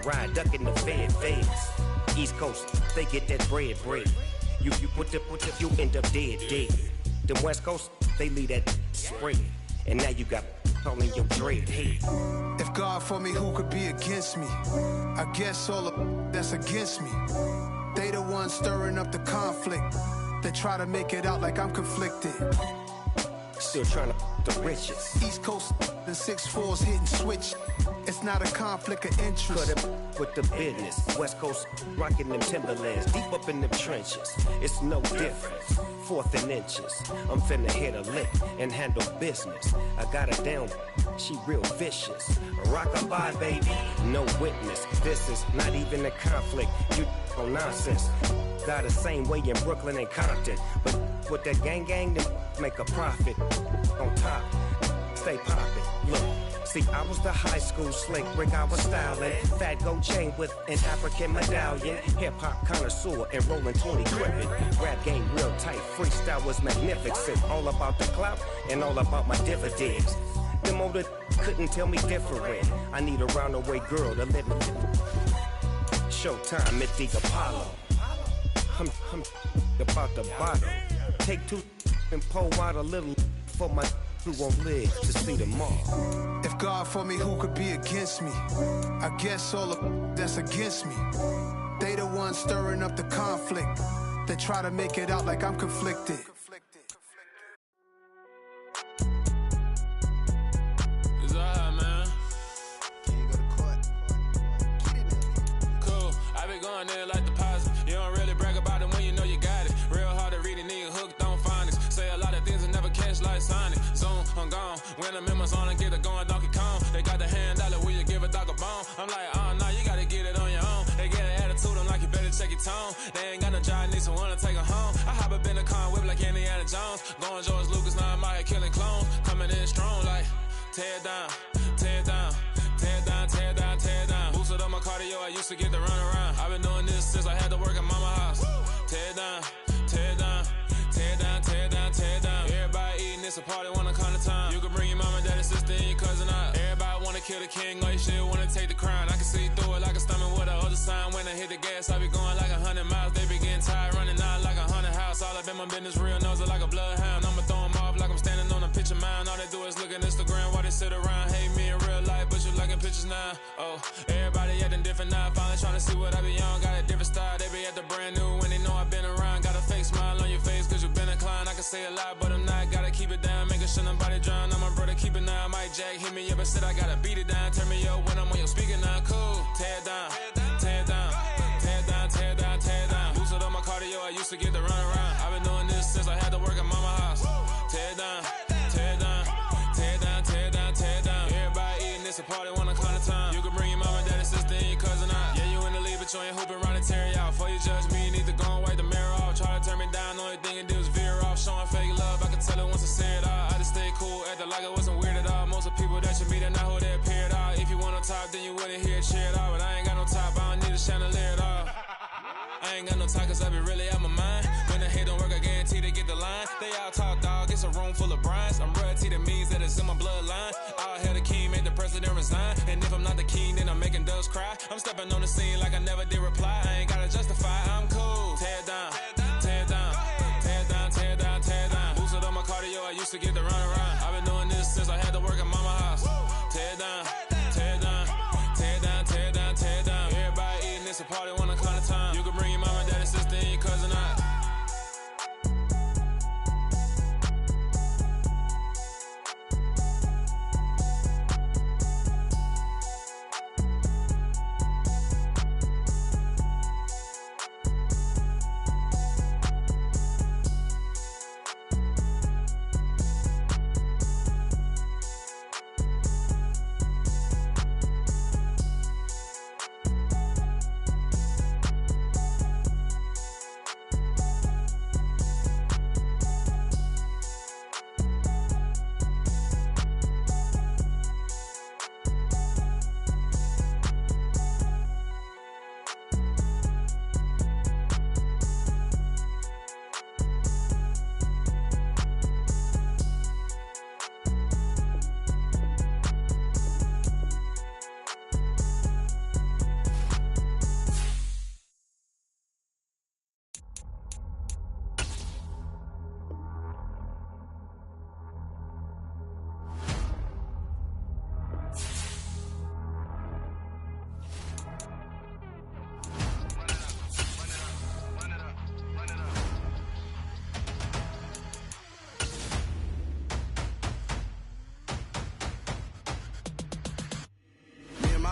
ride, ducking the feds. East Coast, they get that bread. You put the, you end up dead. Them West Coast, they leave that spread. And now you got all in your dread head. If God for me, who could be against me? I guess all of that's against me. They the ones stirring up the conflict. They try to make it out like I'm conflicted. Still trying to the riches. East Coast, the 6'4's hitting switch. It's not a conflict of interest. Cut up with the business. West Coast rocking them Timberlands, deep up in them trenches. It's no difference. Fourth and inches. I'm finna hit a lick and handle business. I got her down, she real vicious. Rock-a-bye, baby, no witness. This is not even a conflict. You on nonsense. Got the same way in Brooklyn and Compton, but with that gang, they make a profit. On top, stay poppin'. Look, see, I was the high school slick Rick, I was styling. Fat gold chain with an African medallion. Hip-hop connoisseur and rolling 20 crippin'. Rap game real tight, freestyle was magnificent. All about the clout and all about my dividends. Them older couldn't tell me different. I need a round-the-way girl to let me. Showtime at the Apollo. I'm about the bottle. Take two and pour out a little for my who won't live to see tomorrow. If God for me, who could be against me? I guess all of that's against me. They the ones stirring up the conflict. They try to make it out like I'm conflicted. It's alright, man. Cool, I be going there like deposit. You don't really brag about it when you know you got it. Real hard to read a nigga hooked on phonics. Say a lot of things and never catch like Sonic. Zoom, I'm gone. When the members on and get it going Donkey Kong. They got the hand dollar, will you give a dog a bone? I'm like, oh no, you gotta get it on your own. They get an attitude, I'm like, you better check your tone. They ain't got no job, need someone to take her home. I hop up in the car, whip like Indiana Jones. Going George Lucas, now I'm out here killing clones. Coming in strong like, tear down, tear down. Tear down, tear down, tear down. Boosted up my cardio, I used to get to run around. I've been doing this since I had to work at mama house. Tear down, tear down, tear down, tear down, tear down. Everybody eating, it's a party, wanna come to time. You can bring your mama, daddy, sister, and your cousin out. Everybody wanna kill the king, or you shit wanna take the crown. I can see through it like a stomach with a other sign. When I hit the gas, I be going like 100 miles. They be getting tired, running out like 100 house. All up in my business, real nose like a bloodhound. I'ma throw them off like I'm standing on a picture mound. All they do is look at Instagram while they sit around. Hate me in real life, but you liking pictures now. Oh, everybody acting different now. Finally trying to see what I be on. Got a different style, they be at the brand new when they know I've been around. Got a fake smile on your face cause you been inclined. I can say a lot, but I'm not. Gotta keep it down, making sure nobody drown. I'm my brother, keep it now. Mike Jack hit me up and said I gotta beat it down. Turn me up when I'm on your speaker now. Cool, tear down, tear down, tear down, tear down, tear down. Boosted up my cardio, I used to get to run around. I've been doing this since I had to work at mama house. Tear down, tear down, tear down, tear down, tear down. Everybody eating, it's a party, wanna come to time. You can bring your mama, daddy, sister, and your cousin out. Yeah, you in the lead, but you ain't hooping around and tear you out. Before you judge me, you need to go and wipe the mirror off. Try to turn me down, only thing you do is veer off. Showing fake love, I can tell it once I say it all. I just stay cool, acting like I wasn't weird at all. Most of the people that you meet are not who they appear at all. If you want on top, then you wouldn't hear it cheer at all. But I ain't got no top, I don't need a chandelier at all. I ain't got no time cause I be really out my mind. When the hate don't work, I guarantee they get the line. They all talk dog, it's a room full of brines. I'm royalty, that means that it's in my bloodline. All hail the king, made the president resign. And if I'm not the king, then I'm making doves cry. I'm stepping on the scene like I never did reply. I ain't gotta justify, I'm cool. Tear down, tear down, tear down, tear down, tear down. Boosted up my cardio, I used to get to run around. I've been doing this since I had to work at mama house. Tear down, tear down, tear down, tear down, tear down. Everybody eating, it's a party, wanna come to time. You can bring your mama, daddy, sister, and your cousin out.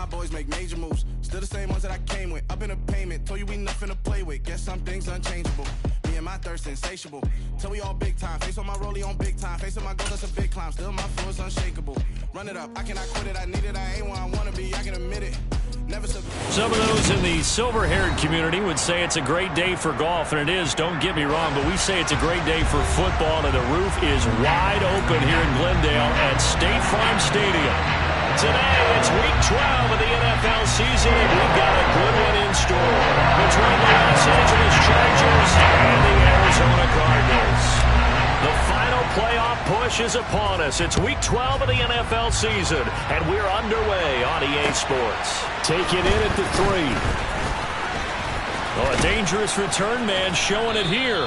my boys make major moves. Still the same ones that I came with. Up in the payment, told you we nothing to play with. Guess some things unchangeable. Me and my thirst insatiable. Till we all big time. Face on my rollie on big time. Facing my goal, that's a big climb. Still my flow is unshakable. Run it up, I cannot quit it. I need it, I ain't where I wanna be. I can admit it. Some of those in the silver-haired community would say it's a great day for golf, and it is, don't get me wrong, but we say it's a great day for football, and the roof is wide open here in Glendale at State Farm Stadium. Today, it's Week 12 of the NFL season, and we've got a good one in store between the Los Angeles Chargers and the Arizona Cardinals. The final playoff push is upon us. It's Week 12 of the NFL season, and we're underway on EA Sports. Taking in at the 3. Oh, a dangerous return man showing it here.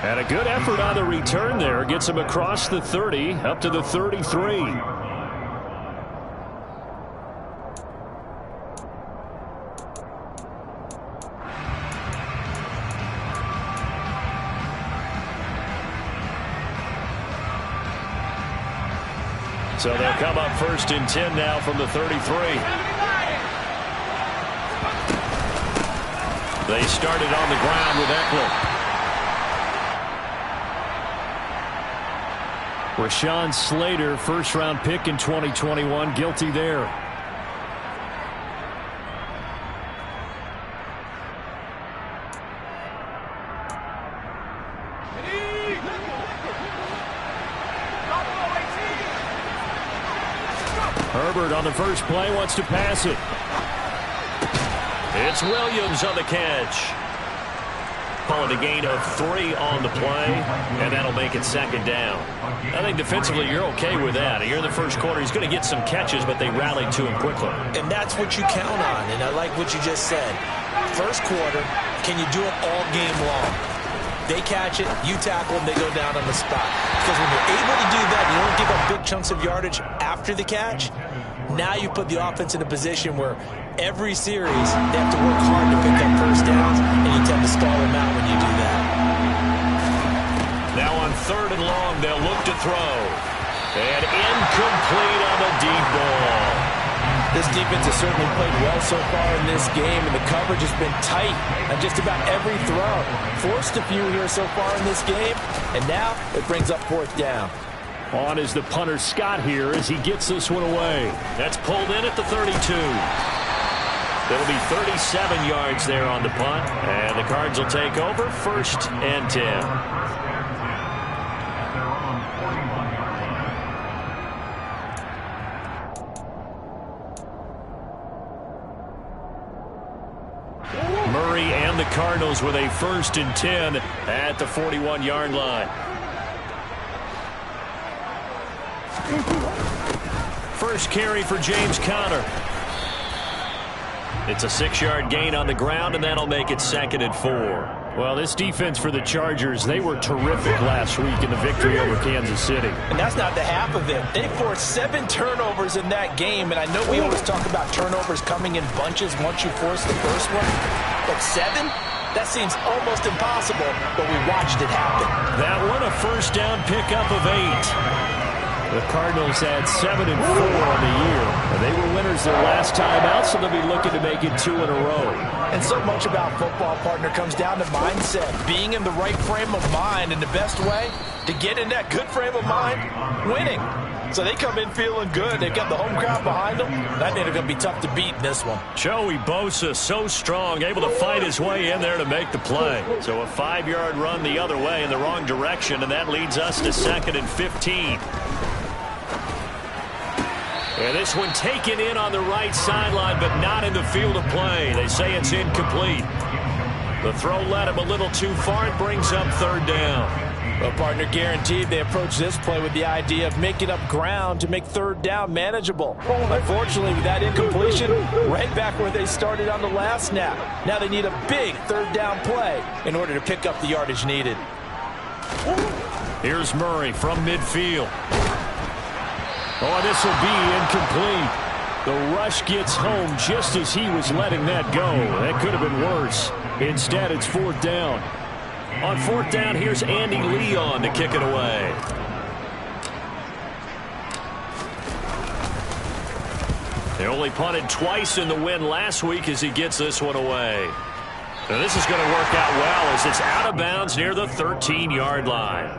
And a good effort on the return there. Gets him across the 30, up to the 33. So they'll come up 1st and 10 now from the 33. They started on the ground with Eckler. Rashawn Slater, first-round pick in 2021, guilty there. Herbert on the first play wants to pass it. It's Williams on the catch. Calling a gain of 3 on the play, and that'll make it 2nd down. I think defensively you're okay with that. Here in the first quarter, he's going to get some catches, but they rallied to him quickly. And that's what you count on, and I like what you just said. First quarter, can you do it all game long? They catch it, you tackle them, they go down on the spot. Because when you're able to do that, you don't give up big chunks of yardage after the catch. Now you put the offense in a position where every series they have to work hard to pick up first downs, and you tend to stall them out when you do that. Now on 3rd and long, they'll look to throw. And incomplete on the deep ball. This defense has certainly played well so far in this game, and the coverage has been tight on just about every throw. Forced a few here so far in this game, and now it brings up 4th down. On is the punter Scott here as he gets this one away. That's pulled in at the 32. There'll be 37 yards there on the punt, and the Cards will take over 1st and 10. Murray and the Cardinals with a 1st and 10 at the 41-yard line. First carry for James Conner. It's a 6-yard gain on the ground, and that'll make it 2nd and 4. Well, this defense for the Chargers, they were terrific last week in the victory over Kansas City. And that's not the half of it. They forced 7 turnovers in that game, and I know we always talk about turnovers coming in bunches once you force the first one. But 7? That seems almost impossible, but we watched it happen. That one a first down pickup of 8. The Cardinals had 7 and 4 on the year. They were winners their last time out, so they'll be looking to make it 2 in a row. And so much about football, partner, comes down to mindset. Being in the right frame of mind, and the best way to get in that good frame of mind, winning. So they come in feeling good. They've got the home crowd behind them. I think they're going to be tough to beat in this one. Joey Bosa, so strong, able to fight his way in there to make the play. So a 5-yard run the other way in the wrong direction, and that leads us to 2nd and 15. And this one taken in on the right sideline, but not in the field of play. They say it's incomplete. The throw led him a little too far. It brings up 3rd down. Well, partner, guaranteed they approach this play with the idea of making up ground to make 3rd down manageable. Unfortunately, with that incompletion, right back where they started on the last snap. Now they need a big 3rd down play in order to pick up the yardage needed. Here's Murray from midfield. Oh, this will be incomplete. The rush gets home just as he was letting that go. That could have been worse. Instead, it's 4th down. On 4th down, here's Andy Leon to kick it away. They only punted twice in the win last week as he gets this one away. Now this is going to work out well as it's out of bounds near the 13-yard line.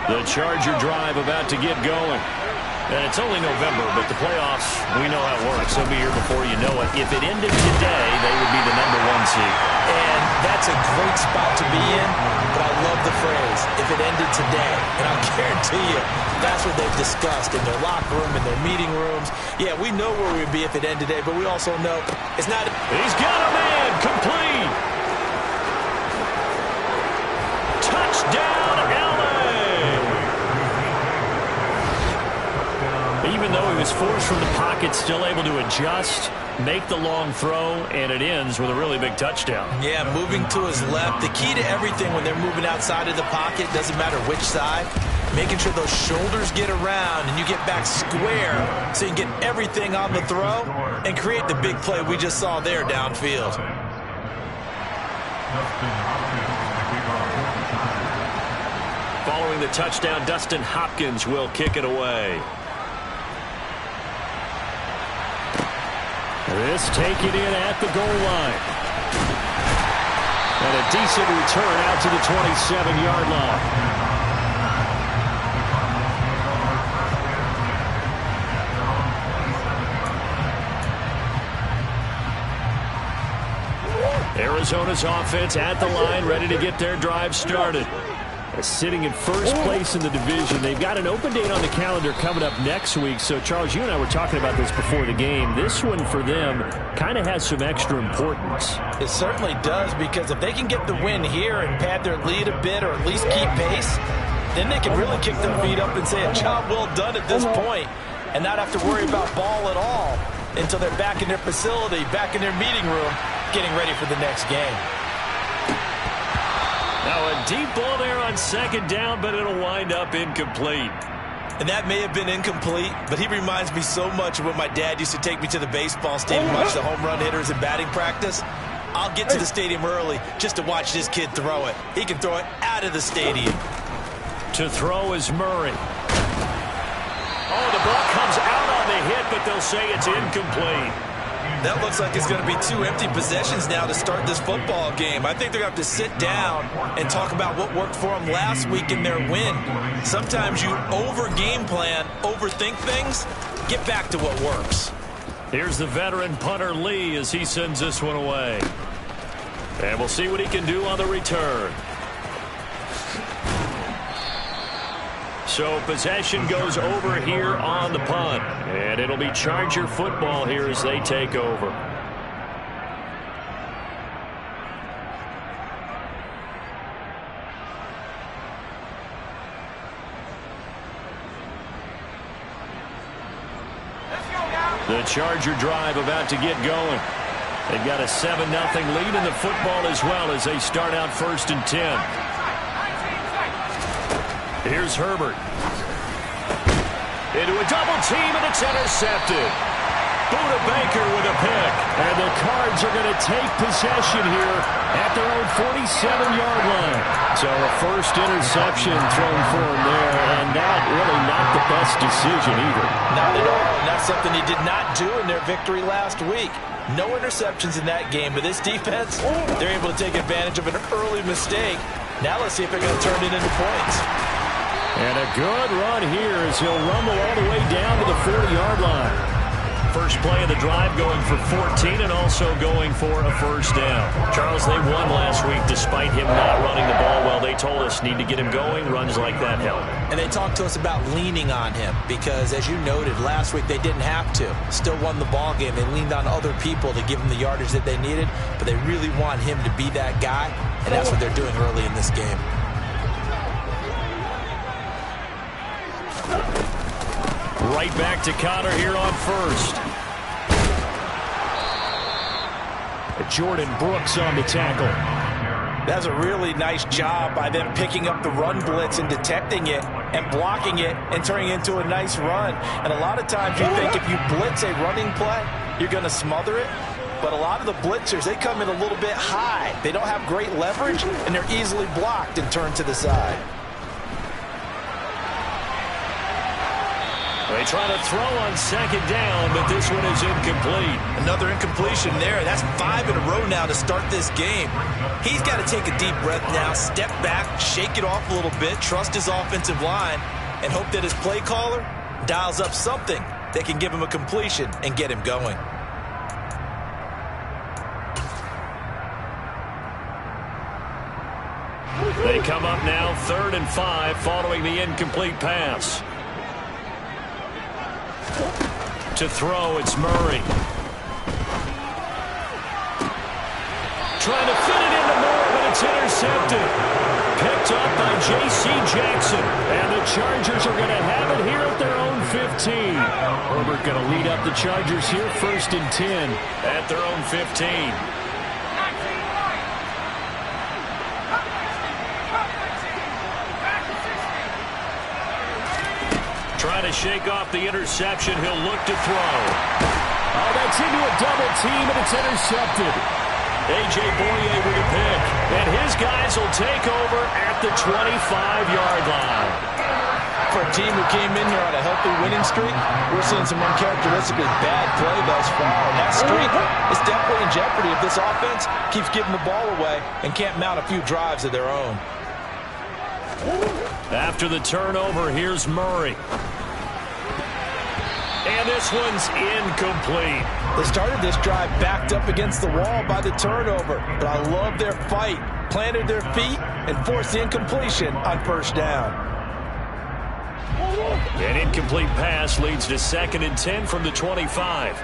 The Charger drive about to get going. And it's only November, but the playoffs, we know how it works. They'll be here before you know it. If it ended today, they would be the #1 seed. And that's a great spot to be in, but I love the phrase, if it ended today. And I'll guarantee you, that's what they've discussed in their locker room, in their meeting rooms. Yeah, we know where we'd be if it ended today, but we also know it's not. He's got a man, complete. Touchdown, LA. Even though he was forced from the pocket, still able to adjust, make the long throw, and it ends with a really big touchdown. Yeah, moving to his left. The key to everything when they're moving outside of the pocket, doesn't matter which side, making sure those shoulders get around and you get back square so you can get everything on the throw and create the big play we just saw there downfield. Following the touchdown, Dustin Hopkins will kick it away. This taken in at the goal line. And a decent return out to the 27-yard line. Arizona's offense at the line, ready to get their drive started. Sitting in first place in the division. They've got an open date on the calendar coming up next week. So, Charles, you and I were talking about this before the game. This one for them kind of has some extra importance. It certainly does, because if they can get the win here and pad their lead a bit or at least keep pace, then they can really kick their feet up and say a job well done at this point and not have to worry about ball at all until they're back in their facility, back in their meeting room, getting ready for the next game. Now a deep ball there on second down, but it'll wind up incomplete. And that may have been incomplete, but he reminds me so much of when my dad used to take me to the baseball stadium and watch the home run hitters in batting practice. I'll get to the stadium early just to watch this kid throw it. He can throw it out of the stadium. To throw is Murray. Oh, the ball comes out on the hit, but they'll say it's incomplete. That looks like it's going to be 2 empty possessions now to start this football game. I think they're going to have to sit down and talk about what worked for them last week in their win. Sometimes you over-game plan, overthink things, get back to what works. Here's the veteran punter Lee as he sends this one away. And we'll see what he can do on the return. So possession goes over here on the punt. And it'll be Charger football here as they take over. The Charger drive about to get going. They've got a 7-0 lead in the football as well as they start out 1st and 10. Here's Herbert. Into a double team, and it's intercepted. Buda Baker with a pick. And the Cards are going to take possession here at their own 47-yard line. So a first interception thrown for him there, and that really not the best decision either. Not at all, and that's something he did not do in their victory last week. No interceptions in that game, but this defense, they're able to take advantage of an early mistake. Now let's see if they're going to turn it into points. And a good run here as he'll rumble all the way down to the 40-yard line. First play of the drive going for 14 and also going for a first down. Charles, they won last week despite him not running the ball well. They told us need to get him going. Runs like that help. And they talked to us about leaning on him because, as you noted, last week they didn't have to. Still won the ball game. They leaned on other people to give them the yardage that they needed, but they really want him to be that guy, and that's what they're doing early in this game. Right back to Connor here on first. Jordan Brooks on the tackle. That's a really nice job by them picking up the run blitz and detecting it and blocking it and turning it into a nice run. And a lot of times you think if you blitz a running play, you're going to smother it. but a lot of the blitzers, they come in a little bit high. They don't have great leverage, and they're easily blocked and turned to the side. They try to throw on second down, but this one is incomplete. Another incompletion there. That's 5 in a row now to start this game. He's got to take a deep breath now, step back, shake it off a little bit, trust his offensive line, and hope that his play caller dials up something that can give him a completion and get him going. They come up now 3rd and 5 following the incomplete pass. To throw, it's Murray. Trying to fit it into Moore, but it's intercepted. Picked up by J.C. Jackson. And the Chargers are going to have it here at their own 15. Herbert going to lead up the Chargers here, 1st and 10 at their own 15. Trying to shake off the interception. He'll look to throw. Oh, that's into a double team, and it's intercepted. A.J. Boye with a pick. And his guys will take over at the 25-yard line. For a team who came in here on a healthy winning streak, we're seeing some uncharacteristically bad play thus far. And that streak is definitely in jeopardy if this offense keeps giving the ball away and can't mount a few drives of their own. After the turnover, here's Murray. And this one's incomplete. They started this drive backed up against the wall by the turnover, but I love their fight. Planted their feet and forced the incompletion on 1st down. An incomplete pass leads to 2nd and 10 from the 25.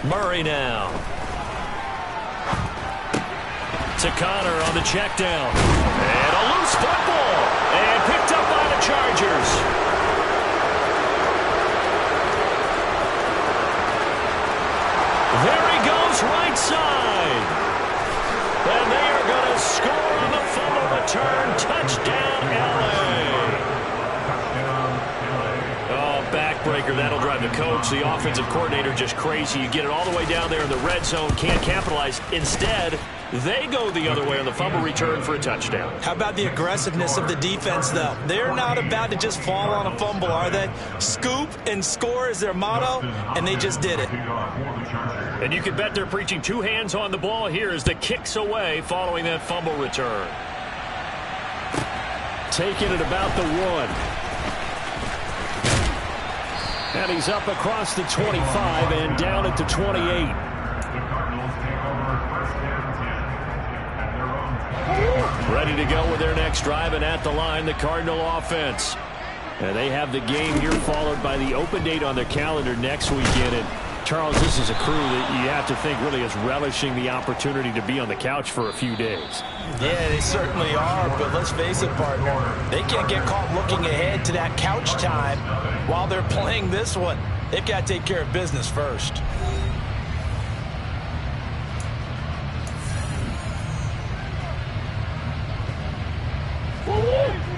Murray now. To Connor on the check down. And a loose football. And picked up by the Chargers. There he goes, right side. And they are going to score on the fumble return. Touchdown, L.A. Oh, backbreaker. That'll drive the coach, the offensive coordinator, just crazy. You get it all the way down there in the red zone, can't capitalize. Instead, they go the other way on the fumble return for a touchdown. How about the aggressiveness of the defense, though? They're not about to just fall on a fumble, are they? Scoop and score is their motto, and they just did it. And you can bet they're preaching 2 hands on the ball here as the kick's away following that fumble return. Taking it about the 1. And he's up across the 25 and down at the 28. Ready to go with their next drive, and at the line, the Cardinal offense. And they have the game here followed by the open date on their calendar next weekend. And Charles, this is a crew that you have to think really is relishing the opportunity to be on the couch for a few days. Yeah, they certainly are, but let's face it, partner. They can't get caught looking ahead to that couch time while they're playing this one. They've got to take care of business first.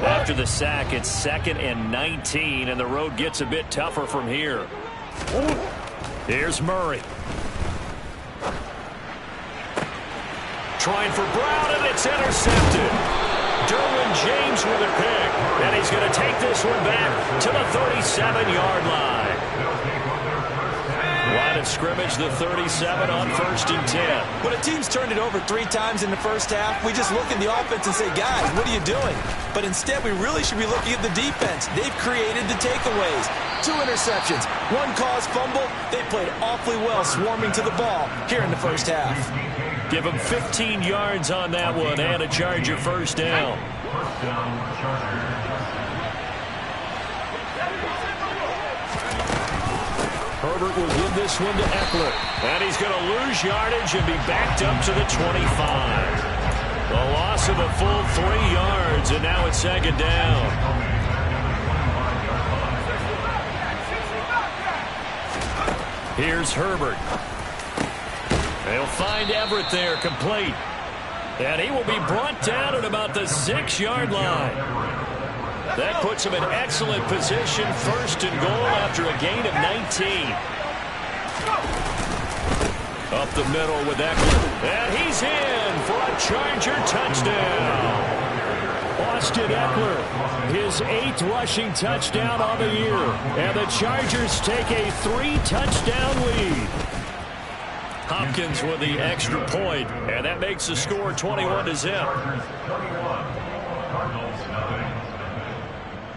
After the sack, it's 2nd and 19, and the road gets a bit tougher from here. Here's Murray. Trying for Brown, and it's intercepted. Derwin James with a pick, and he's going to take this one back to the 37-yard line. Line of scrimmage, the 37 on 1st and 10. When a team's turned it over 3 times in the first half, we just look at the offense and say, guys, what are you doing? But instead, we really should be looking at the defense. They've created the takeaways. 2 interceptions, 1 caused fumble. They played awfully well swarming to the ball here in the first half. Give them 15 yards on that one and a Charger 1st down. Herbert will give this one to Eckler. And he's going to lose yardage and be backed up to the 25. The loss of a full 3 yards, and now it's 2nd down. Here's Herbert. They'll find Everett there, complete. And he will be brought down at about the 6-yard line. That puts him in excellent position, 1st and goal after a gain of 19. Up the middle with Eckler. And he's in for a Charger touchdown. Austin Eckler, his 8th rushing touchdown on the year. And the Chargers take a 3-touchdown lead. Hopkins with the extra point, and that makes the score 21-0.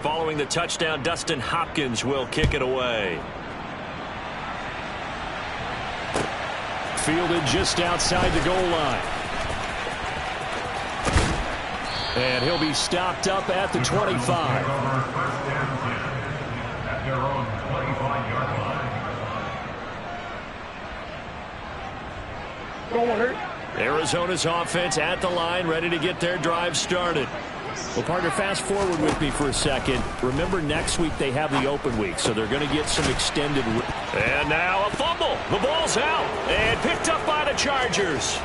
Following the touchdown, Dustin Hopkins will kick it away. Fielded just outside the goal line. And he'll be stopped up at the 25. Arizona's offense at the line, ready to get their drive started. Well, partner, fast forward with me for a second. Remember, next week they have the open week, so they're going to get some extended. And now a fumble. The ball's out and picked up by the Chargers.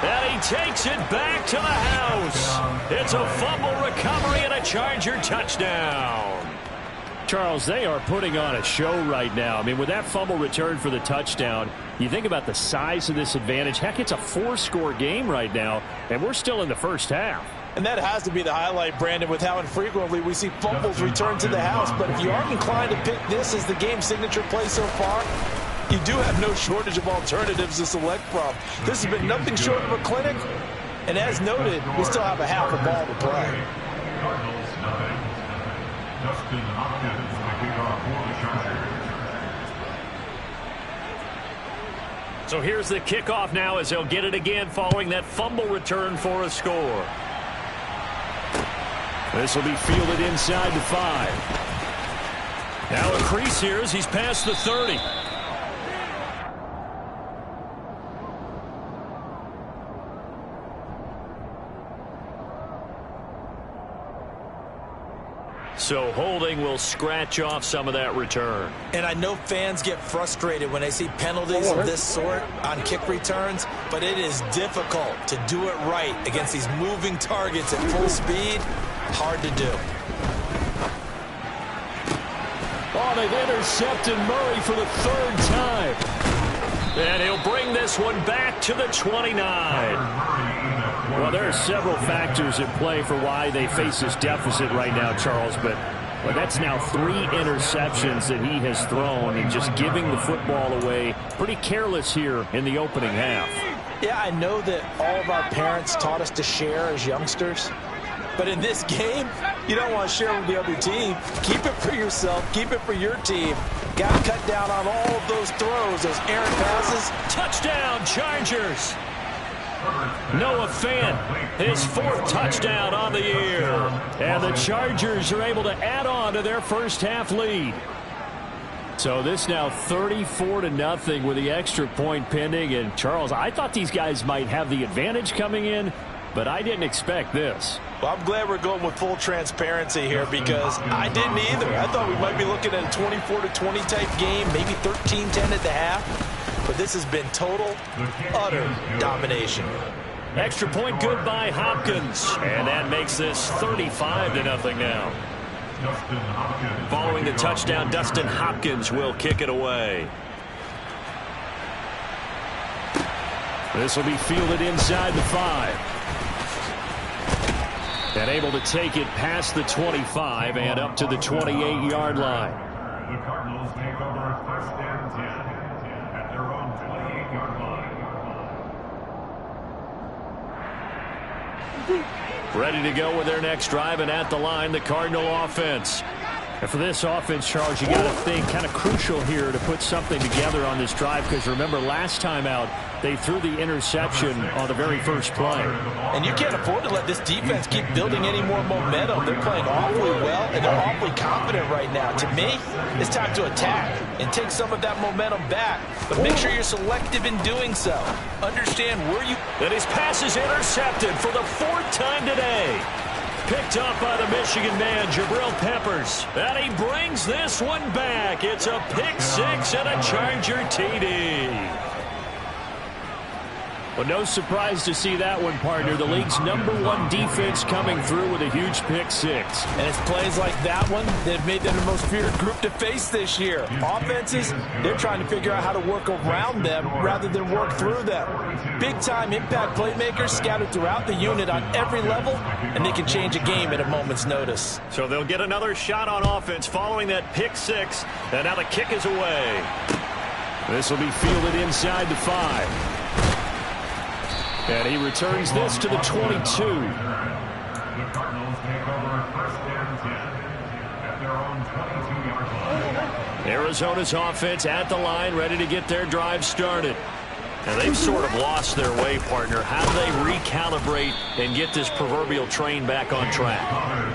And he takes it back to the house. It's a fumble recovery and a Charger touchdown. Charles, they are putting on a show right now. I mean, with that fumble return for the touchdown, you think about the size of this advantage. Heck, it's a 4-score game right now, and we're still in the first half. And that has to be the highlight, Brandon, with how infrequently we see fumbles return to the house. But if you aren't inclined to pick this as the game signature play so far, you do have no shortage of alternatives to select from. This has been nothing short of a clinic. And as noted, we still have a half a ball to play. Cardinals, nothing. Dustin Hopkins with the kickoff for the Chargers. So here's the kickoff now as they'll get it again following that fumble return for a score. This will be fielded inside the 5. Now a crease here as he's past the 30. So holding will scratch off some of that return. And I know fans get frustrated when they see penalties of this sort on kick returns, but it is difficult to do it right against these moving targets at full speed. Hard to do. Oh, they've intercepted Murray for the 3rd time. And he'll bring this one back to the 29. Well, there are several factors at play for why they face this deficit right now, Charles, but that's now 3 interceptions that he has thrown and just giving the football away. Pretty careless here in the opening half. Yeah, I know that all of our parents taught us to share as youngsters, but in this game, you don't want to share with the other team. Keep it for yourself. Keep it for your team. Got to cut down on all of those throws, those errant passes. Touchdown, Chargers. Noah Fant, his 4th touchdown on the year. And the Chargers are able to add on to their first half lead. So this now 34-0 with the extra point pending. And Charles, I thought these guys might have the advantage coming in, but I didn't expect this. Well, I'm glad we're going with full transparency here because I didn't either. I thought we might be looking at a 24-20 type game, maybe 13-10 at the half. But this has been total, utter domination. Extra point good by Hopkins. And that makes this 35-0 now. Following the touchdown, Dustin Hopkins will kick it away. This will be fielded inside the 5. And able to take it past the 25 and up to the 28-yard line. The Cardinals take over 1st and 10. Ready to go with their next drive, and at the line, the Cardinal offense. And for this offense, Charles, you got to think kind of crucial here to put something together on this drive, because remember, last time out, they threw the interception on the very first play. And you can't afford to let this defense keep building any more momentum. They're playing awfully well, and they're awfully confident right now. To me, it's time to attack and take some of that momentum back. But make sure you're selective in doing so. Understand where you... And his pass is intercepted for the 4th time today. Picked up by the Michigan man, Jabril Peppers. And he brings this one back. It's a pick 6 and a Charger TD. Well, no surprise to see that one, partner. The league's #1 defense coming through with a huge pick-6. And it's plays like that one that have made them the most feared group to face this year. Offenses, they're trying to figure out how to work around them rather than work through them. Big-time impact playmakers scattered throughout the unit on every level, and they can change a game at a moment's notice. So they'll get another shot on offense following that pick-6, and now the kick is away. This will be fielded inside the 5. And he returns this to the 22. The Cardinals take over 1st and 10 at their own 22-yard line. Arizona's offense at the line, ready to get their drive started. And they've sort of lost their way, partner. How do they recalibrate and get this proverbial train back on track?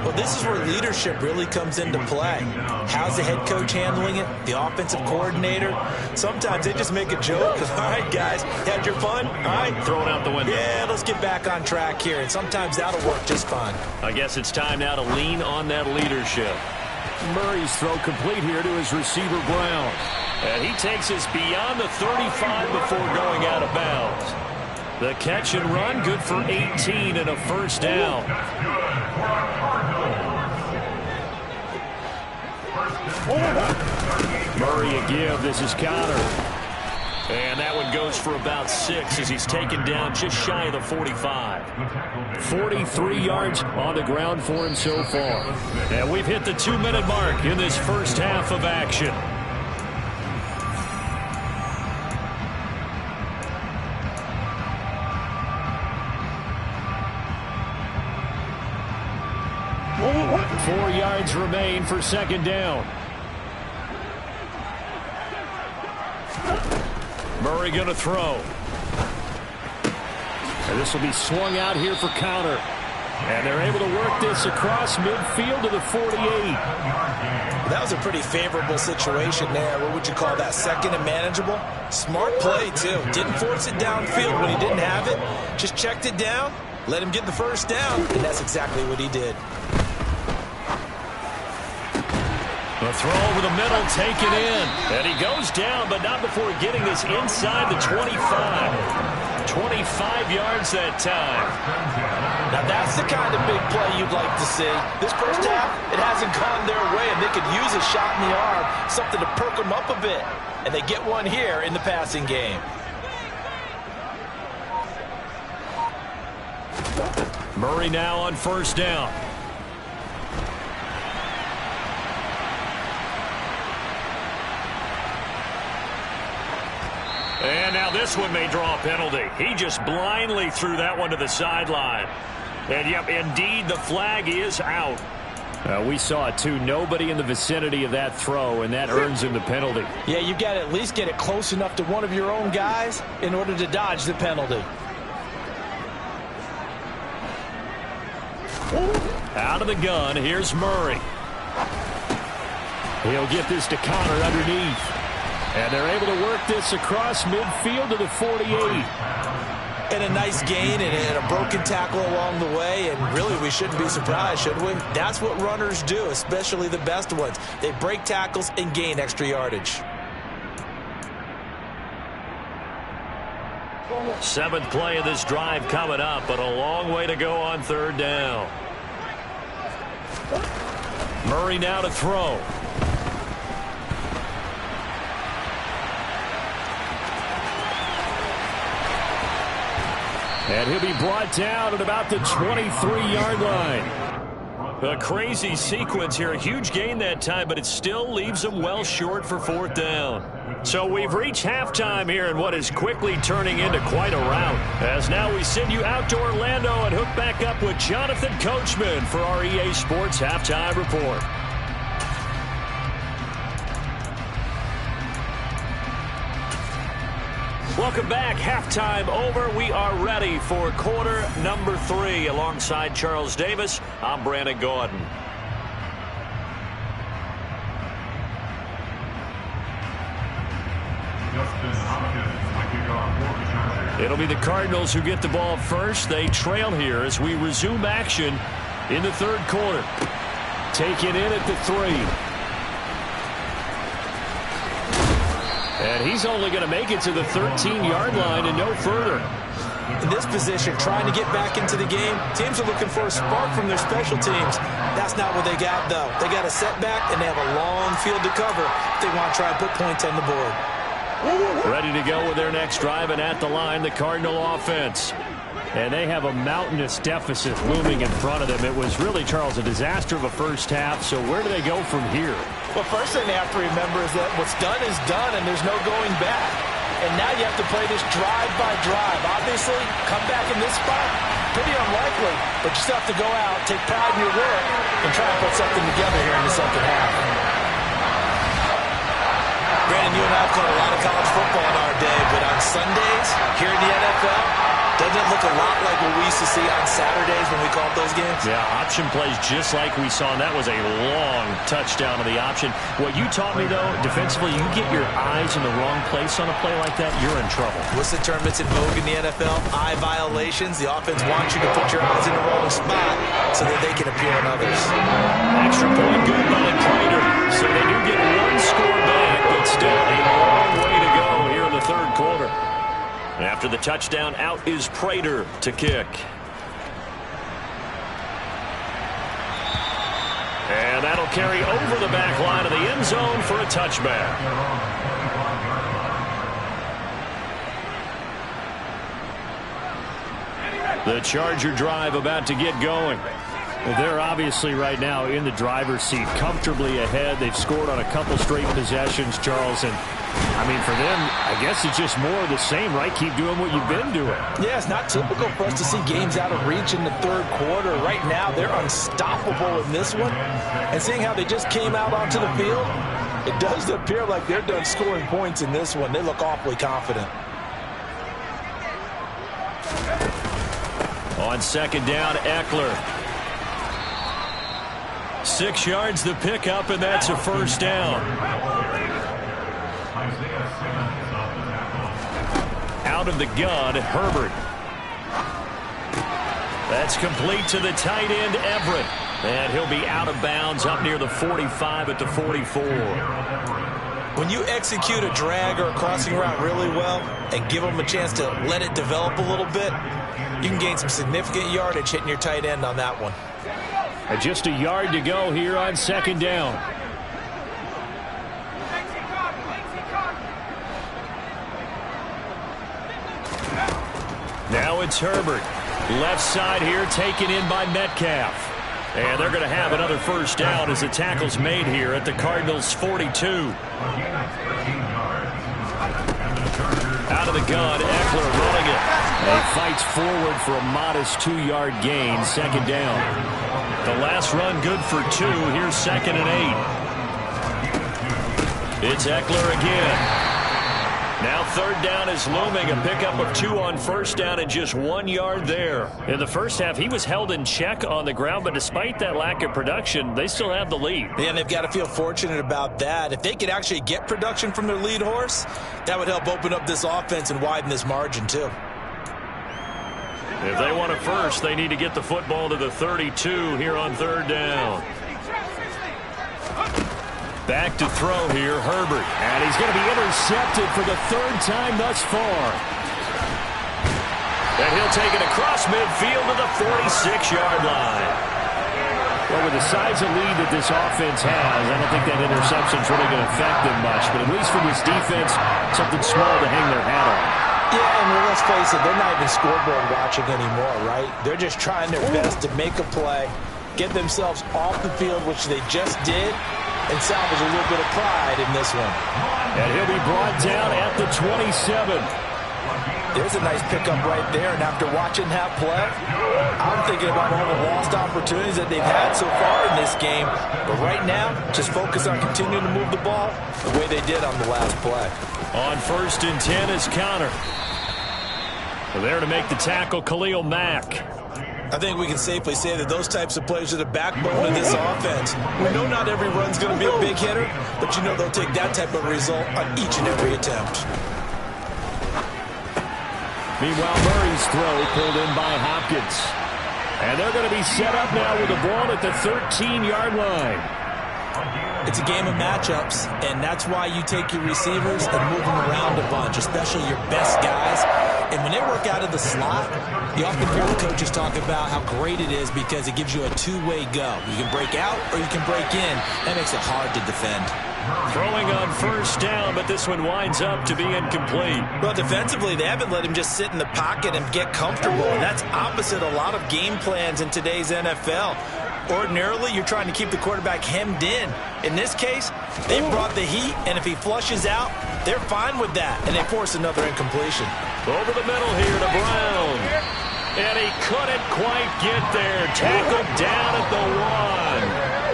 Well, this is where leadership really comes into play. How's the head coach handling it? The offensive coordinator? Sometimes they just make a joke. All right, guys, had your fun? All right. Throw it out the window. Yeah, let's get back on track here. And sometimes that'll work just fine. I guess it's time now to lean on that leadership. Murray's throw complete here to his receiver, Brown. And he takes us beyond the 35 before going out of bounds. The catch and run, good for 18 and a first down. Murray a give. This is Connor. And that one goes for about 6 as he's taken down just shy of the 45. 43 yards on the ground for him so far. And we've hit the 2-minute mark in this first half of action. Four yards remain for second down. Murray going to throw. And this will be swung out here for counter. And they're able to work this across midfield to the 48. That was a pretty favorable situation there. What would you call that? Second and manageable? Smart play, too. Didn't force it downfield when he didn't have it. Just checked it down, let him get the first down, and that's exactly what he did. The throw over the middle, taken in. And he goes down, but not before getting this inside the 25. 25 yards that time. Now that's the kind of big play you'd like to see. This first half, it hasn't gone their way, and they could use a shot in the arm, something to perk them up a bit. And they get one here in the passing game. Murray now on first down. And now this one may draw a penalty. He just blindly threw that one to the sideline. And, yep, indeed, the flag is out. We saw it, too. Nobody in the vicinity of that throw, and that earns him the penalty. Yeah, you've got to at least get it close enough to one of your own guys in order to dodge the penalty. Out of the gun, here's Murray. He'll get this to Connor underneath. And they're able to work this across midfield to the 48. And a nice gain and a broken tackle along the way. And really, we shouldn't be surprised, should we? That's what runners do, especially the best ones. They break tackles and gain extra yardage. 7th play of this drive coming up, but a long way to go on third down. Murray now to throw. And he'll be brought down at about the 23-yard line. A crazy sequence here. A huge gain that time, but it still leaves them well short for fourth down. So we've reached halftime here in what is quickly turning into quite a rout. As now we send you out to Orlando and hook back up with Jonathan Coachman for our EA Sports Halftime Report. Welcome back. Halftime over. We are ready for quarter number 3. Alongside Charles Davis, I'm Brandon Gordon. It'll be the Cardinals who get the ball first. They trail here as we resume action in the third quarter. Taken in at the 3. And he's only going to make it to the 13-yard line and no further. In this position, trying to get back into the game, teams are looking for a spark from their special teams. That's not what they got, though. They got a setback, and they have a long field to cover if they want to try and put points on the board. Ready to go with their next drive, and at the line, the Cardinal offense. And they have a mountainous deficit looming in front of them. It was really, Charles, a disaster of a first half. So where do they go from here? Well, first thing they have to remember is that what's done is done, and there's no going back. And now you have to play this drive by drive. Obviously, come back in this spot, pretty unlikely. But you still have to go out, take pride in your work, and try and put something together here in the second half. Brandon, you and I have played a lot of college football in our day, but on Sundays, here in the NFL, doesn't it look a lot like what we used to see on Saturdays when we called those games? Yeah, option plays just like we saw, and that was a long touchdown of the option. What you taught me, though, defensively, you get your eyes in the wrong place on a play like that, you're in trouble. What's the term that's in vogue in the NFL? Eye violations. The offense wants you to put your eyes in the wrong spot so that they can appear on others. Extra point good by Prater. So they do get one score back, but still a long way to go here in the third quarter. After the touchdown, out is Prater to kick. And that'll carry over the back line of the end zone for a touchback. The Charger drive about to get going. They're obviously right now in the driver's seat, comfortably ahead. They've scored on a couple straight possessions, Charles, and I mean, for them, I guess it's just more of the same, right? Keep doing what you've been doing. Yeah, it's not typical for us to see games out of reach in the third quarter. Right now, they're unstoppable in this one. And seeing how they just came out onto the field, it does appear like they're done scoring points in this one. They look awfully confident. On second down, Eckler. 6 yards the pickup, and that's a first down. Out of the gun, Herbert. That's complete to the tight end, Everett. And he'll be out of bounds up near the 45 at the 44. When you execute a drag or a crossing route really well and give them a chance to let it develop a little bit, you can gain some significant yardage hitting your tight end on that one. And just a yard to go here on second down. Now it's Herbert. Left side here taken in by Metcalf. And they're going to have another first down as the tackle's made here at the Cardinals' 42. Out of the gun, Eckler running it. And he fights forward for a modest 2-yard gain, second down. The last run good for 2. Here's second and 8. It's Eckler again. Now third down is looming. A pickup of 2 on first down and just 1 yard there. In the first half, he was held in check on the ground, but despite that lack of production, they still have the lead. Yeah, and they've got to feel fortunate about that. If they could actually get production from their lead horse, that would help open up this offense and widen this margin too. If they want it first, they need to get the football to the 32 here on third down. Back to throw here, Herbert. And he's going to be intercepted for the third time thus far. And he'll take it across midfield to the 46-yard line. Well, with the size of lead that this offense has, I don't think that interception's really going to affect them much. But at least for this defense, something small to hang their hat on. Yeah, and let's face it, they're not even scoreboard watching anymore, right? They're just trying their best to make a play, get themselves off the field, which they just did, and salvage a little bit of pride in this one. And he'll be brought down at the 27. There's a nice pickup right there, and after watching that play, I'm thinking about all the lost opportunities that they've had so far in this game. But right now, just focus on continuing to move the ball the way they did on the last play. On first and 10 is Connor. There to make the tackle, Khalil Mack. I think we can safely say that those types of plays are the backbone of this offense. We know not every run's going to be a big hitter, but you know they'll take that type of result on each and every attempt. Meanwhile, Murray's throw pulled in by Hopkins. And they're going to be set up now with the ball at the 13-yard line. It's a game of matchups, and that's why you take your receivers and move them around a bunch, especially your best guys. And when they work out of the slot, you often hear the coaches talk about how great it is because it gives you a two-way go. You can break out or you can break in. That makes it hard to defend. Throwing on first down, but this one winds up to be incomplete. Well, defensively, they haven't let him just sit in the pocket and get comfortable, and that's opposite a lot of game plans in today's NFL. Ordinarily, you're trying to keep the quarterback hemmed in. In this case, they brought the heat, and if he flushes out, they're fine with that, and they force another incompletion. Over the middle here to Brown. And he couldn't quite get there. Tackled down at the 1.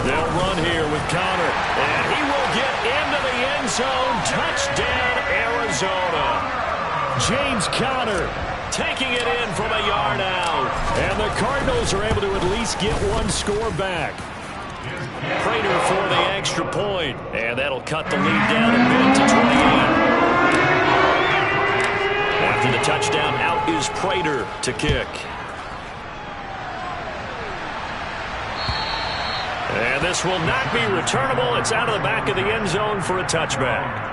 They'll run here with Conner. And he will get into the end zone. Touchdown, Arizona. James Conner taking it in from a yard out. And the Cardinals are able to at least get one score back. Prater for the extra point. And that'll cut the lead down a bit to 28. After the touchdown, out is Prater to kick. And this will not be returnable. It's out of the back of the end zone for a touchback.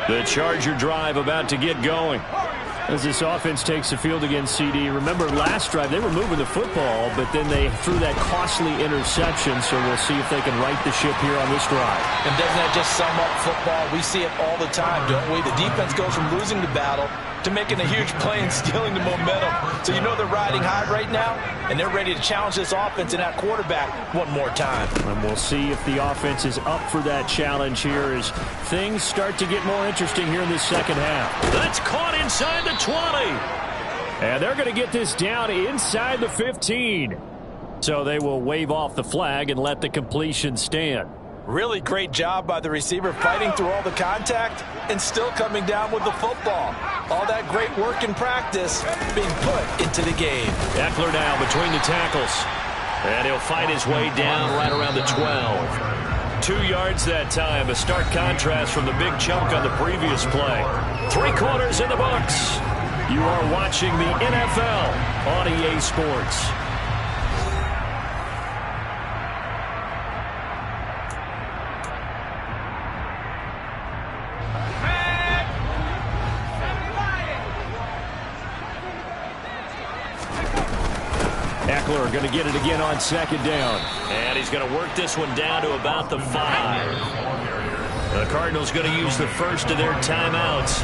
The Charger drive about to get going. As this offense takes the field against CD. Remember, last drive, they were moving the football, but then they threw that costly interception, so we'll see if they can right the ship here on this drive. And doesn't that just sum up football? We see it all the time, don't we? The defense goes from losing the battle to making a huge play and stealing the momentum. So you know they're riding high right now, and they're ready to challenge this offense and that quarterback one more time. And we'll see if the offense is up for that challenge here as things start to get more interesting here in the second half. That's caught inside the 20. And they're going to get this down inside the 15. So they will wave off the flag and let the completion stand. Really great job by the receiver fighting through all the contact and still coming down with the football. All that great work in practice being put into the game. Eckler now between the tackles. And he'll fight his way down right around the 12. 2 yards that time. A stark contrast from the big chunk on the previous play. 3 quarters in the books. You are watching the NFL on EA Sports. Eckler going to get it again on second down. And he's going to work this one down to about the 5. The Cardinals going to use the first of their timeouts.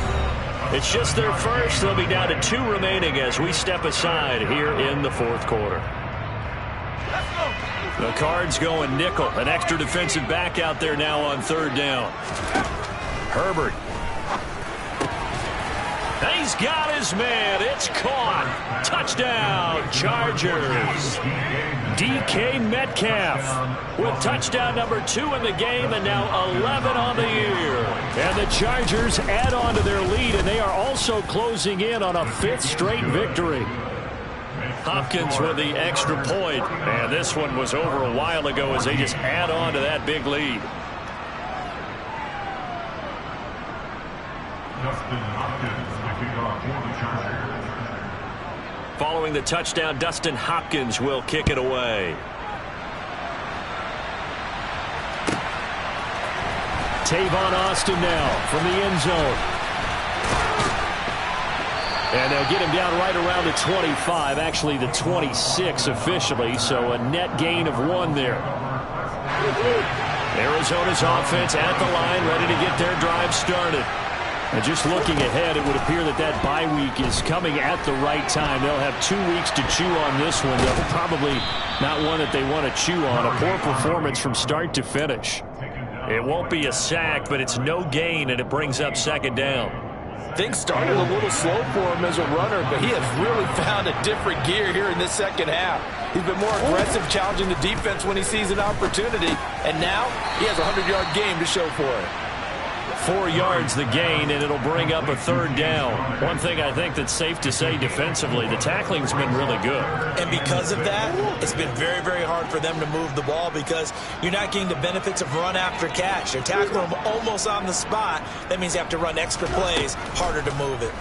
It's just their first. They'll be down to 2 remaining as we step aside here in the fourth quarter. The Cards going nickel. An extra defensive back out there now on third down. Herbert. He's got his man. It's caught. Touchdown, Chargers. DK Metcalf with touchdown number 2 in the game and now 11 on the year. And the Chargers add on to their lead, and they are also closing in on a 5th straight victory. Hopkins with the extra point. And this one was over a while ago as they just add on to that big lead. Following the touchdown, Dustin Hopkins will kick it away. Tavon Austin now from the end zone. And they'll get him down right around the 25, actually the 26 officially, so a net gain of 1 there. Arizona's offense at the line, ready to get their drive started. And just looking ahead, it would appear that that bye week is coming at the right time. They'll have 2 weeks to chew on this one. They'll probably not one that they want to chew on. A poor performance from start to finish. It won't be a sack, but it's no gain, and it brings up second down. Things started a little slow for him as a runner, but he has really found a different gear here in this second half. He's been more aggressive, challenging the defense when he sees an opportunity, and now he has a 100-yard game to show for it. 4 yards the gain, and it'll bring up a 3rd down. One thing I think that's safe to say defensively, the tackling's been really good. And because of that, it's been very, very hard for them to move the ball because you're not getting the benefits of run after catch. They're tackling them almost on the spot. That means you have to run extra plays, harder to move it.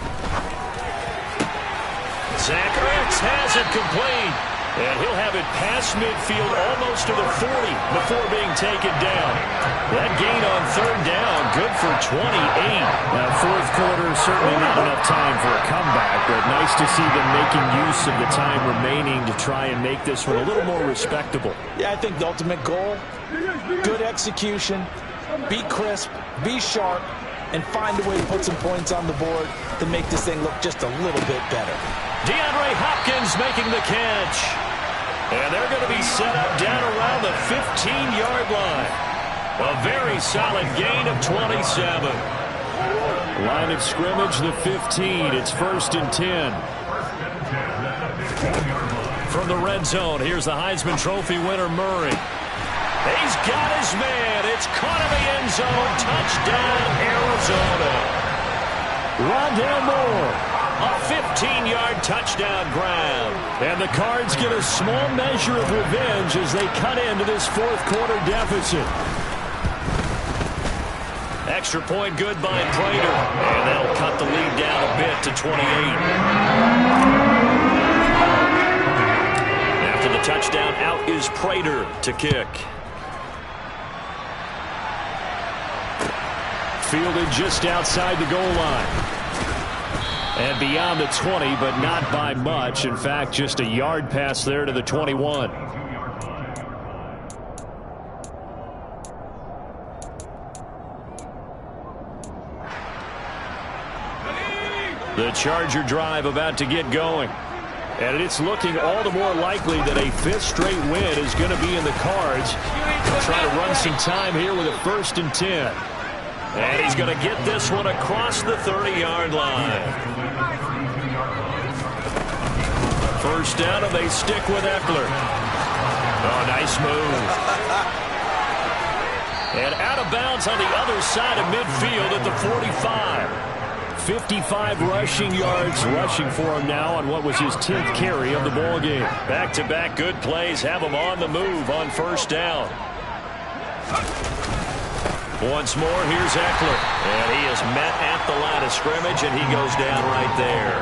Zach Ertz has it complete. And he'll have it past midfield almost to the 40 before being taken down. That gain on 3rd down, good for 28. Now, 4th quarter, certainly not enough time for a comeback, but nice to see them making use of the time remaining to try and make this one a little more respectable. Yeah, I think the ultimate goal, good execution, be crisp, be sharp, and find a way to put some points on the board to make this thing look just a little bit better. DeAndre Hopkins making the catch. And they're going to be set up down around the 15-yard line. A very solid gain of 27. Line of scrimmage, the 15. It's 1st and 10. From the red zone, here's the Heisman Trophy winner, Murray. He's got his man. It's caught in the end zone. Touchdown, Arizona. Rondale Moore. A 15-yard touchdown grab. And the Cards get a small measure of revenge as they cut into this 4th quarter deficit. Extra point good by Prater. And that'll cut the lead down a bit to 28. After the touchdown, out is Prater to kick. Fielded just outside the goal line. And beyond the 20, but not by much. In fact, just a yard pass there to the 21. The Charger drive about to get going. And it's looking all the more likely that a 5th straight win is going to be in the cards. They'll try to run some time here with a 1st and 10. And he's going to get this one across the 30-yard line. 1st down, and they stick with Eckler. Oh, nice move. And out of bounds on the other side of midfield at the 45. 55 rushing yards rushing for him now on what was his 10th carry of the ball game. Back-to-back good plays have him on the move on 1st down. Once more, here's Eckler. And he is met at the line of scrimmage, and he goes down right there.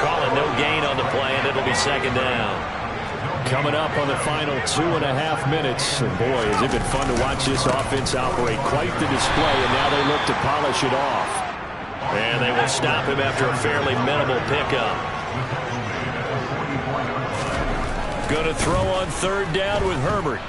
Calling no gain on the play, and it'll be 2nd down. Coming up on the final 2.5 minutes. And boy, has it been fun to watch this offense operate. Quite the display, and now they look to polish it off. And they will stop him after a fairly minimal pickup. Going to throw on 3rd down with Herbert.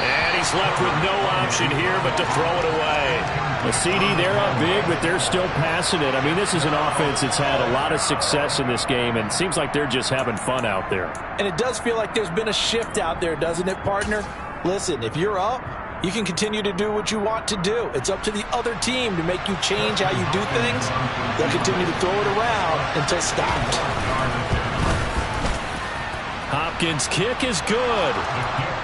And he's left with no option here but to throw it away. The CD, they're up big, but they're still passing it. I mean, this is an offense that's had a lot of success in this game, and it seems like they're just having fun out there. And it does feel like there's been a shift out there, doesn't it, partner? Listen, if you're up, you can continue to do what you want to do. It's up to the other team to make you change how you do things. They'll continue to throw it around until stopped. Hopkins' kick is good.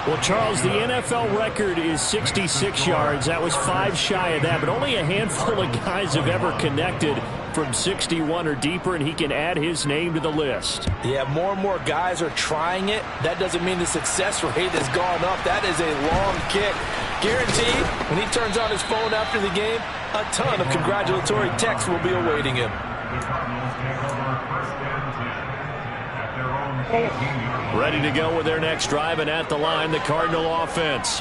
Well, Charles, the NFL record is 66 yards. That was 5 shy of that, but only a handful of guys have ever connected from 61 or deeper, and he can add his name to the list. Yeah, more and more guys are trying it. That doesn't mean the success rate has gone up. That is a long kick. Guaranteed, when he turns on his phone after the game, a ton of congratulatory texts will be awaiting him. Ready to go with their next drive, and at the line, the Cardinal offense.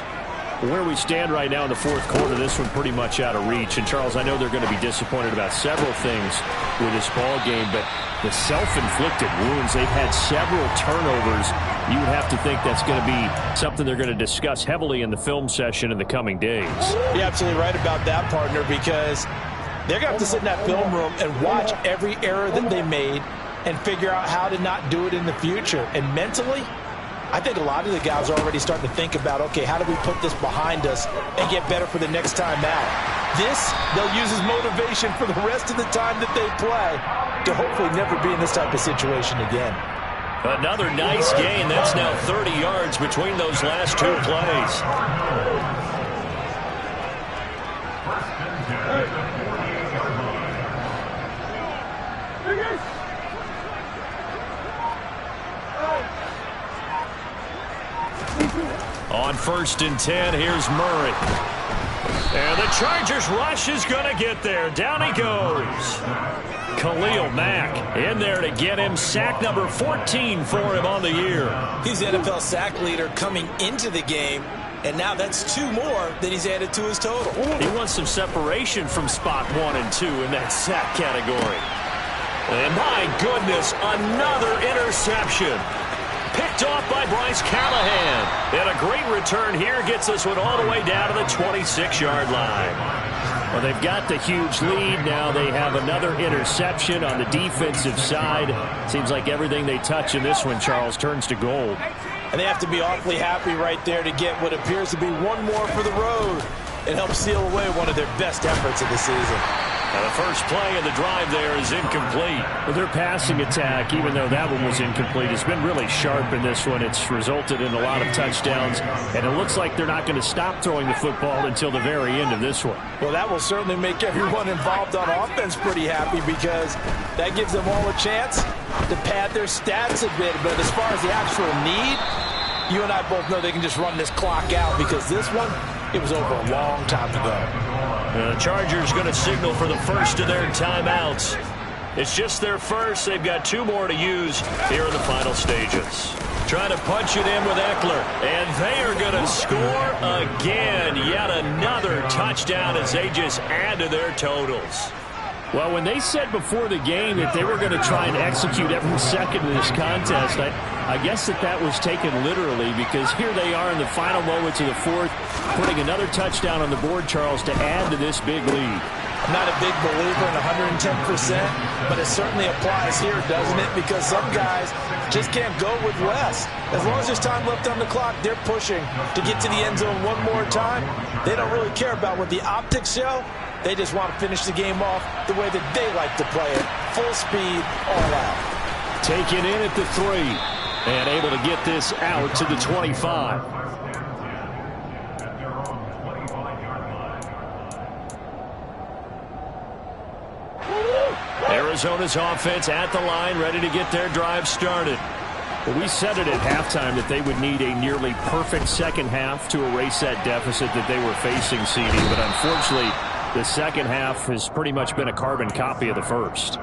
Where we stand right now in the 4th quarter, this one pretty much out of reach. And, Charles, I know they're going to be disappointed about several things with this ball game, but the self-inflicted wounds, they've had several turnovers. You would have to think that's going to be something they're going to discuss heavily in the film session in the coming days. You're absolutely right about that, partner, because they're going to have to sit in that film room and watch every error that they made and figure out how to not do it in the future. And mentally, I think a lot of the guys are already starting to think about, okay, how do we put this behind us and get better for the next time out? This, they'll use as motivation for the rest of the time that they play to hopefully never be in this type of situation again. Another nice gain. That's now 30 yards between those last 2 plays. 1st and 10. Here's Murray. And the Chargers rush is going to get there. Down he goes. Khalil Mack in there to get him. Sack number 14 for him on the year. He's the NFL sack leader coming into the game, and now that's 2 more that he's added to his total. He wants some separation from spot 1 and 2 in that sack category. And my goodness, another interception. Picked off by Bryce Callahan. And a great return here gets this one all the way down to the 26-yard line. Well, they've got the huge lead. Now they have another interception on the defensive side. Seems like everything they touch in this one, Charles, turns to gold. And they have to be awfully happy right there to get what appears to be one more for the road. It helps seal away one of their best efforts of the season. Now the first play of the drive there is incomplete. Well, their passing attack, even though that one was incomplete, has been really sharp in this one. It's resulted in a lot of touchdowns, and it looks like they're not going to stop throwing the football until the very end of this one. Well, that will certainly make everyone involved on offense pretty happy, because that gives them all a chance to pad their stats a bit. But as far as the actual need, you and I both know they can just run this clock out, because this one, it was over a long time ago. The Chargers going to signal for the first of their timeouts. It's just their first. They've got 2 more to use here in the final stages. Trying to punch it in with Eckler. And they are going to score again. Yet another touchdown as they just add to their totals. Well, when they said before the game that they were going to try and execute every second of this contest, I guess that was taken literally, because here they are in the final moments of the 4th, putting another touchdown on the board, Charles, to add to this big lead. I'm not a big believer in 110%, but it certainly applies here, doesn't it? Because some guys just can't go with less. As long as there's time left on the clock, they're pushing to get to the end zone one more time. They don't really care about what the optics show. They just want to finish the game off the way that they like to play it. Full speed, all out. Taken in at the 3 and able to get this out to the 25. Arizona's offense at the line, ready to get their drive started. Well, we said it at halftime that they would need a nearly perfect second half to erase that deficit that they were facing, CD, but unfortunately, the second half has pretty much been a carbon copy of the first.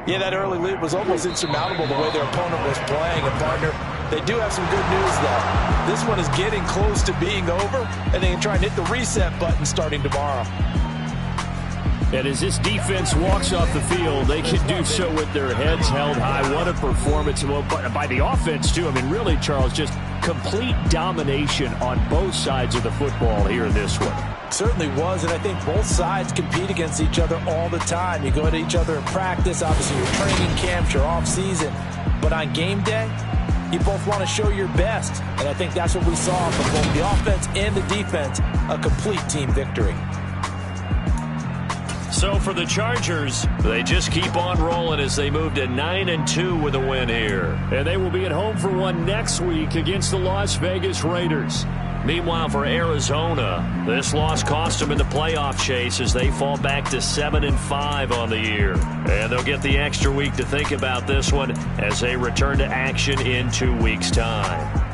Yeah, that early lead was almost insurmountable the way their opponent was playing. And, partner, they do have some good news, though. This one is getting close to being over, and they can try and hit the reset button starting tomorrow. And as this defense walks off the field, they can do so with their heads held high. What a performance by the offense, too. I mean, really, Charles, just complete domination on both sides of the football here in this one. Certainly was, and I think both sides compete against each other all the time. You go to each other in practice, obviously your training camps, your off-season. But on game day, you both want to show your best. And I think that's what we saw from both the offense and the defense, a complete team victory. So for the Chargers, they just keep on rolling as they move to 9-2 with a win here. And they will be at home for one next week against the Las Vegas Raiders. Meanwhile, for Arizona, this loss cost them in the playoff chase as they fall back to 7-5 on the year. And they'll get the extra week to think about this one as they return to action in 2 weeks' time.